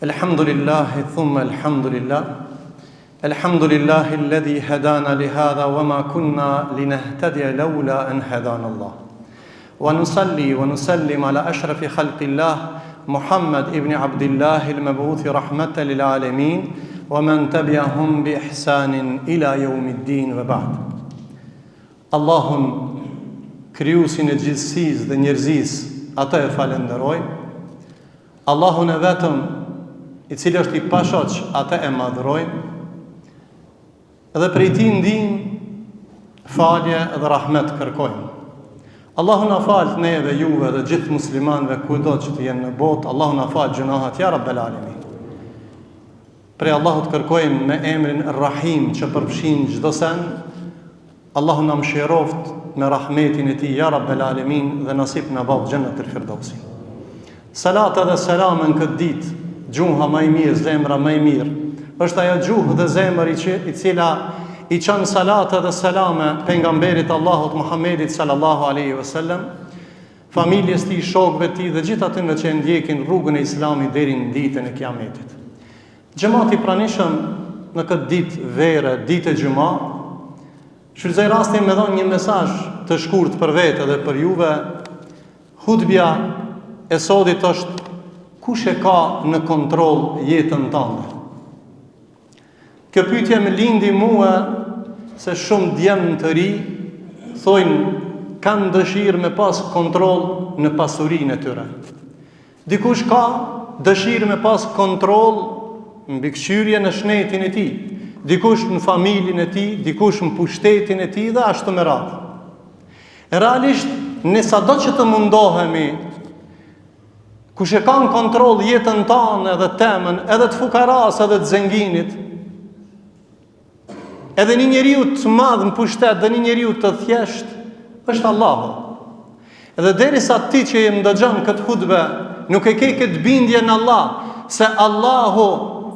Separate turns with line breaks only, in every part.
Alhamdulillahi thumma alhamdulillah. Alhamdulillahi alladhi hadana lihadha wa ma kunna linahtadiya lawla an hadana Allah. Wa nusalli wa nusallim ala ashrafi khalqillah Muhammad ibn Abdullah al-mab'uthi rahmatan lil alamin wa man tabi'ahum bi ihsanin ila yawmiddin wa ba'd. Allahun krijuesin e gjithësisë dhe njerëzisë, atë e falenderoj. Allahun e vetëm i cili është i pashoq, atë e madhrojmë, edhe prej tij ndihmë, falje dhe rahmet kërkojmë. Allahu na fal neve, juve dhe gjithë muslimanëve kudo që të jenë në botë. Allahu na fal gjunahat ya Rabbel Alamin. Prej Allahut kërkojmë me emrin Ar-Rahim që përfshin çdo sen. Allahu na mëshiroft me rahmetin e tij ya Rabbel Alamin dhe nasip na bëj xhennetul firdausi. Salat dhe selam në këtë ditë, gjuha më e mirë, zemra më e mirë, është ajo gjuhë dhe zemër i cila i çon salat dhe selame pejgamberit Allahut Muhammedit sallallahu alaihi wasallam, familjes tij, shokëve tij dhe gjithë atyre që ndjekin rrugën e Islamit deri në ditën e Kiametit. Xhamati pranishëm në këtë ditë vere, ditë e xhumë, shfrytëzoj rastin me dhënë një mesazh të shkurtër për vete dhe për juve. Hutbja e sodit është: kush e ka në kontroll jetën tënde? Kjo pyetje më lindi mua se shumë djemë të ri thojnë kanë dëshirë me pas kontroll në pasurinë e tyre. Dikush ka dëshirë me pas kontroll në mbikëqyrje në shnetin e tij, dikush në familjen e tij, dikush në pushtetin e tij dhe ashtu me radhë. Realisht, ne sado që të mundohemi, kush e ka në kontroll jetën tonë edhe temën, edhe të fukaras, edhe të zenginit, edhe një njeriu të madh në pushtet dhe një njeriu të thjesht, është Allahu. Edhe derisa ti që je ndëgjon këtë hutbë, nuk e ke këtë bindje në Allah, se Allahu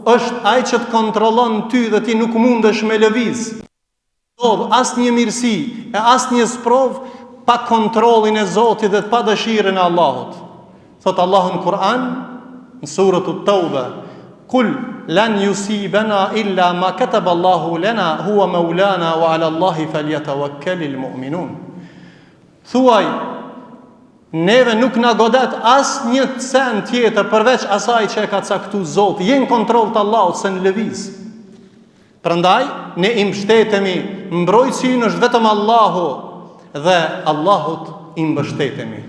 është ai që të kontrollon ty dhe ti nuk mundesh me lëviz. Asnjë mirësi e asnjë sprov pa kontrollin e Zotit dhe pa dëshirën e Allahut. Thot Allahu në Kur'an, në suratu Tauba: "Kul lan yusibana illa ma kataba Allahu lana huwa maulana wa 'ala Allahi falyatawakkalul mu'minun." Thuaj, neve nuk na godet asnjë sen tjetër përveç asaj që e ka caktuar Zoti. Je në kontroll të Allahut, se në lëviz. Prandaj ne i mbështetemi, mbrojtësi ynë është vetëm Allahu dhe Allahut i mbështetemi.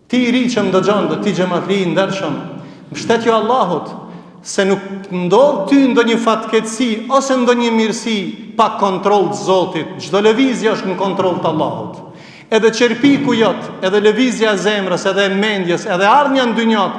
Ti i ri që më dëgjon dhe ti xhamatli i ndershëm, mbështetjo Allahut, se nuk ndodh ty ndonjë fatkeqësi ose ndonjë mirësi pa kontroll të Zotit. Çdo lëvizje është në kontroll të Allahut. Edhe çerpiku jot, edhe lëvizja e zemrës, edhe e mendjes, edhe ardhmja në dynjat,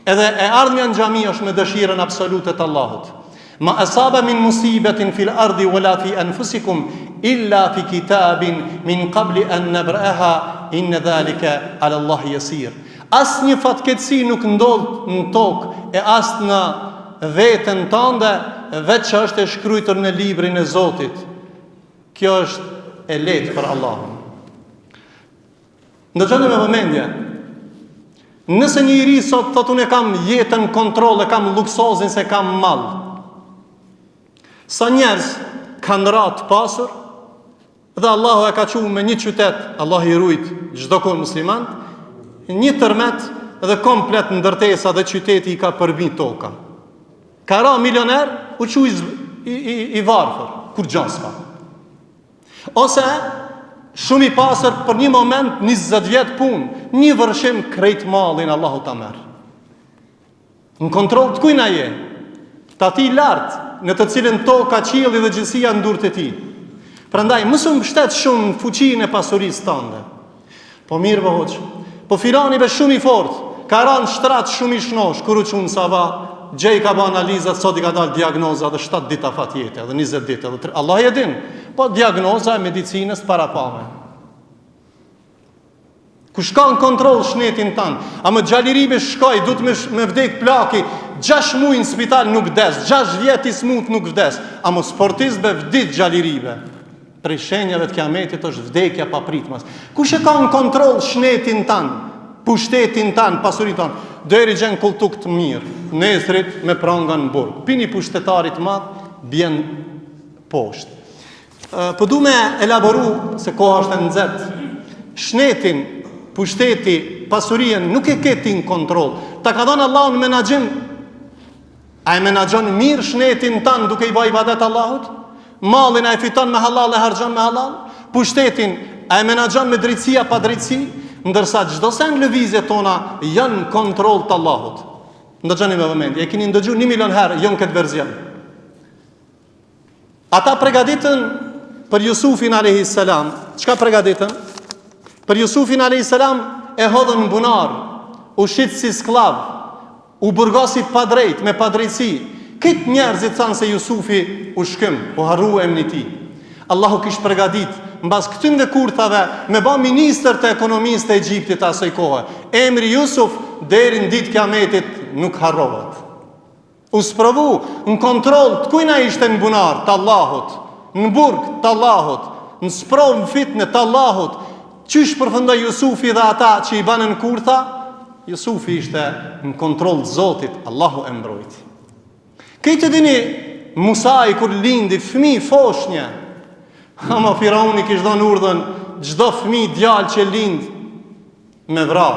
edhe e ardhmja në xhami është me dëshirën absolute të Allahut. Ma asaba min musibatin fil ardi wala fi anfusikum illa fi kitabin min qabli an nabraha inna dhalika ala Allah yasir. Asnjë fatkeqësi nuk ndodh në tokë e as në veten tënde veç që është e shkruar në librin e Zotit. Kjo është e lehtë për Allahun. Ndëgjoni me vëmendje. Nëse një njeri sot thotë unë kam jetën kontroll, e kam luksozin se kam mall. Sa njerëz kanë ratë pasur dhe Allahu e ka quajtur me një qytet, Allah i rujt çdo kohë musliman, një tërmet dhe komplet ndërtesa dhe qyteti i ka përbi toka. Ka ra milioner, u quaj i varfër, kur gjans ka. Ose shumë i pasur për një moment 20 vjet punë, një vërshim krejt mallin Allahu ta merr. Në kontroll të kujna je? Të ati lartë, në të cilën toka, qielli dhe gjithësia në durët e tij. Prandaj mos u mbështet shumë në fuqinë e pasurisë tënde. Po mirë po hoç. Po filani be shumë i fortë, ka rënë shtrat shumë i shnosh, kur u çun sabah, gjej ka bë analizat, sot i ka dalë diagnoza dhe 7 ditë afat jetë, edhe 20 ditë, edhe Allah e din. Po diagnoza e medicinës parapame. Kush ka në kontroll shnetin tanë, a më xhaliribe shkoj, du të me vdek plaki, 6 muaj në spital nuk vdes, 6 vjet i smut nuk vdes, a më sportist be vdit xhaliribe. Prej shenjave të Kiametit është vdekja pa pritmas. Kush e ka në kontroll shnetin tanë, pushtetin tanë, pasurinë tanë? deri gjen kultuk të mirë, nesrit me pranga në burg. Pini pushtetarit madh, bjen poshtë. Po du me elaboru, se koha është e nxehtë, shnetin, pushteti, pasurien, nuk e keti në kontrol. Ta ka dhënë Allahu në menaxhim. A e menaxhon mirë shnetin tanë duke i bërë ibadet Allahut? Mallin a e fiton me halal e harxhon me halal? Pushtetin a e menaxhon me drejtësi pa drejtësi? Ndërsa çdo sen lëvizjet tona janë në kontroll të Allahut. Ndëgjoni me vëmendje, e keni ndëgjuar 1 milion herë jon këtë verzion. Ata përgatitën për Jusufin alayhis salam. Çka përgatitën? Për Jusufin alayhis salam e hodhën në bunar, u shit si sklav, u burgosi pa drejt, me pa drejtësi. Këtë njerëzit thanë se Jusufi u shkëm, u harrua emniti. Allahu kish përgatit mbas këtyre kurthave me ba ministër të ekonomisë të Egjiptit asaj kohe. Emri Jusuf deri në ditë kiametit nuk harrohet. U sprovu në kontroll të kujna ishte në bunar të Allahut, në burg të Allahut, në sprov në fitnë të Allahut. Qysh përfundoi Jusufi dhe ata që i banën kurtha? Jusufi ishte në kontroll të Zotit, Allahu e mbrojti. Këtë dini Musai kur lindi fëmijë foshnje, ama Firauni kishte dhënë urdhën çdo fëmijë djalë që lind me vra.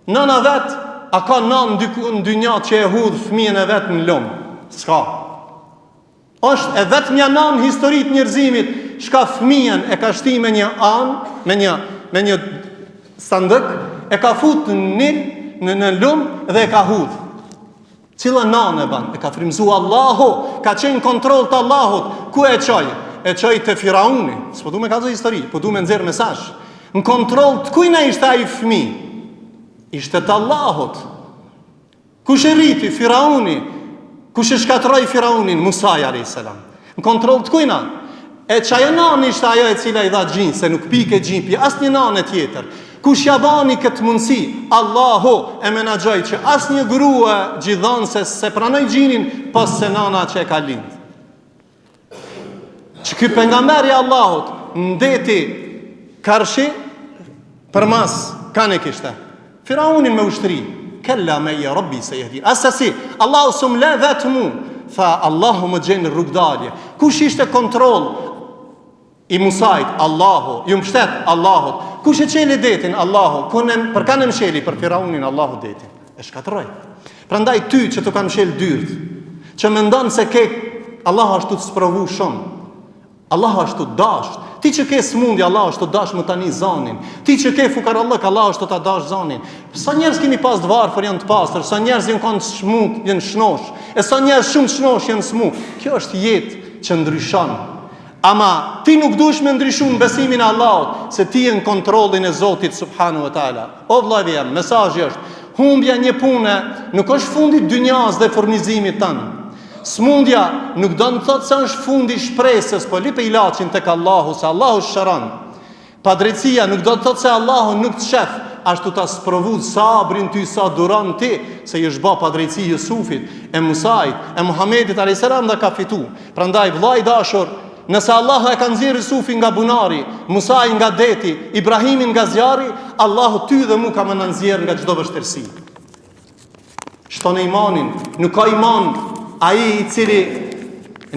Nëna vet a ka nan në dynja që e hudh fëmijën e vet në lum? S'ka. Është e vetmja nan historitë njerëzimit shka fëmijën e ka shti me një anë, me një sandëk, e ka fut në lum dhe e ka hudh. Cila nanë e ban? E ka frymzu Allahu, ka qenë kontroll të Allahut. Ku e qoj? E qoj të Firauni. S'po du me ka zë histori, po du me nxerr mesazh. Në kontroll të kujna ishte ai fëmijë? Ishte të Allahut. Kush e rriti? Firauni. Kush e shkatroi Firaunin? Musa alayhis salam. Në kontroll të kujna? E qaja nanë ishte ajo e cila i dha gjinë, se nuk pike gjimpi asë një nanë tjetër. Kush ja bani këtë mundësi? Allahu e menaxhoi që asë një grua gjithënse se pranoj gjinin pas se nana që e ka lindë. Që ky pejgamberi i Allahut ndeti karshi për mas kanë kishte. Firaunin me ushtri. Kella me ja rabbi se jehdi. Asasi, Allahu sum le vetë mu. Tha, Allahu më gjenë rrugdalje. Kush ishte kontroll i Musait? Allahu. Ju mbështet Allahut. Kush e qeli detin? Allahu. Për kanë msheli për Firaunin? Allahu detin. E shkatroj. Prandaj ty që të kam mshel dyrt, që mendon se ke Allahu ashtu të sprovu shumë. Allahu ashtu dasht. Ti që ke smundje, Allahu ashtu dash më tani zanin. Ti që ke fukarallëk, Allahu ashtu ta dash zanin. Sa njerëz kemi pas të varfër janë të pastër, sa njerëz janë kanë smut, janë shnosh, e sa njerëz shumë shnosh janë smut. Kjo është jetë që ndryshon. Ama ti nuk duhesh me ndryshu në besimin e Allahut, se ti je në kontrollin e Zotit subhanahu wa taala. O vëllai jam, mesazhi është: humbja një pune nuk është fundi i dynjas dhe furnizimit tanë. Smundja nuk do të thotë se është fundi i shpresës, po lipe ilaçin tek Allahu, se Allahu shëron. Padrejtia nuk do të thotë se Allahu nuk të shef, ashtu ta sprovu sabrin ty sa duron ti, se i është bë padrejti Jusufit, e Musait, e Muhamedit alayhis salam dhe ka fitu. Prandaj vllai dashur, nëse Allahu e ka nxjerrë Jusufin nga bunari, Musai nga deti, Ibrahimin nga zjarri, Allahu ty dhe mu ka më nxjerr nga çdo vështirësi. Shton imanin, nuk ka iman ai i cili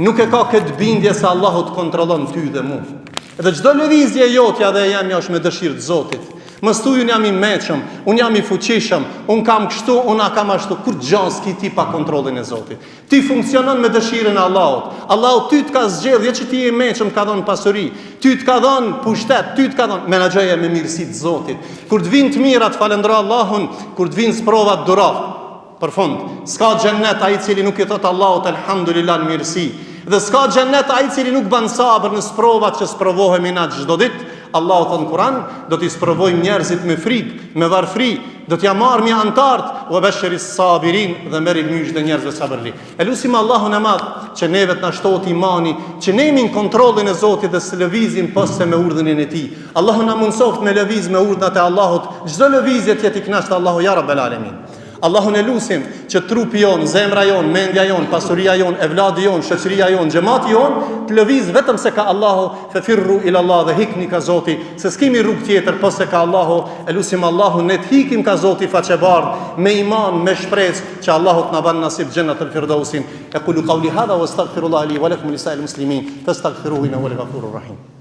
nuk e ka këtë bindje se Allahu të kontrollon ty dhe mu. Edhe çdo lëvizje jotja dhe jam është me dëshirë të Zotit. Mos thuaj unë jam i mëshëm, unë jam i fuqishëm, unë kam kështu, unë kam ashtu, kur gjans ki ti pa kontrollin e Zotit. Ti funksionon me dëshirën e Allahut. Allahu ty të ka zgjedhë, që ti je i mëshëm, të ka dhënë pasuri, ty të ka dhënë pushtet, ty të ka dhënë menaxhoje me mirësitë të Zotit. Kur të vinë të mirat, falendro Allahun, kur të vinë sprovat, duro. Për fund, s'ka xhennet ai i cili nuk i thot Allahut elhamdulillah në mirësi, dhe s'ka xhennet ai i cili nuk ban sabër në sprovat që sprovohemi na çdo ditë. Allahu thon Kur'an, do t'i sprovojmë njerëzit me frikë, me varfëri, do t'ja marrë antart, wa bashiris sabirin, dhe merri myshë njerëzve sabërli. Elusim Allahun e madh që neve të na shtohet imani, që ne jemi në kontrollin e Zotit dhe së lëvizim pas se me urdhënin e Tij. Allahu na mundsoft me lëviz me urdhnat e Allahut, çdo lëvizje që ti kënaqet Allahu ya rabbel alamin. Allahun e lusim që trupi jon, zemra jon, mendja jon, pasuria jon, evladi jon, shoqëria jon, xhamati jon të lëviz vetëm se ka Allahu, fa firru ila Allah, dhe hikni ka Zoti, se s'kemi rrugë tjetër pas se ka Allahu. E lusim Allahun ne të hikim ka Zoti faqebardh, me iman, me shpresë që Allahu të na ban nasib xhennatul firdausin. Aqulu qawli hadha wastaghfirullaha li wa lakum lisa'il muslimin fastaghfiruhu innahu huwal ghafurur rahim.